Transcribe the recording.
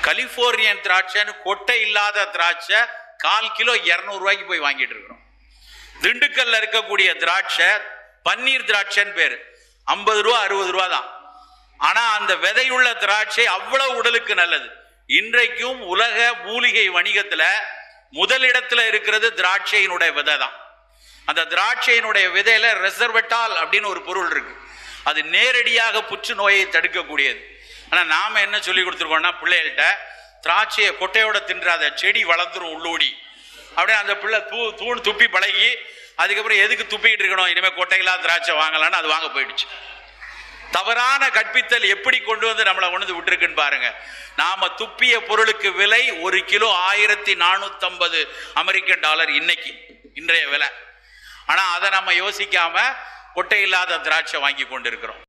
Californian திராட்சைன்னு கொட்டை இல்லாத திராட்சை 1/4 கிலோ 200 ரூபாய்க்கு போய் வாங்கிட்டு இருக்கிறோம். திண்டுக்கல்ல இருக்கக்கூடிய திராட்சை பன்னீர் திராட்சைன்னு பேரு, 50 ரூபா 60 ரூபா தான். ஆனா அந்த விதையுள்ள திராட்சை அவ்வளவு உடலுக்கு நல்லது. இன்றைக்கும் உலக மூலிகை வணிகத்துல முதலிடத்துல இருக்கிறது திராட்சையினுடைய விதை தான். அந்த திராட்சையினுடைய விதையில ரெசர்வெட்டால் அப்படின்னு ஒரு பொருள் இருக்கு. அது நேரடியாக புற்றுநோயை தடுக்கக்கூடியது. ஆனா நாம என்ன சொல்லி கொடுத்துருக்கோம்னா, பிள்ளைகள்கிட்ட திராட்சையை கொட்டையோட தின்றாத, செடி வளர்ந்துரும் உள்ளூடி அப்படியே அந்த பிள்ளை தூண் துப்பி பழகி அதுக்கப்புறம் எதுக்கு துப்பிக்கிட்டு இருக்கணும், இனிமே கொட்டையில்லா திராட்சை வாங்கலான்னு அது வாங்க போயிடுச்சு. தவறான கற்பித்தல் எப்படி கொண்டு வந்து நம்மளை கொண்டு விட்டுருக்குன்னு பாருங்க. நாம துப்பிய பொருளுக்கு விலை 1 கிலோ 1450 அமெரிக்கன் டாலர் இன்றைய விலை. ஆனா அதை நம்ம யோசிக்காம கொட்டை இல்லாத திராட்சை வாங்கி கொண்டிருக்கிறோம்.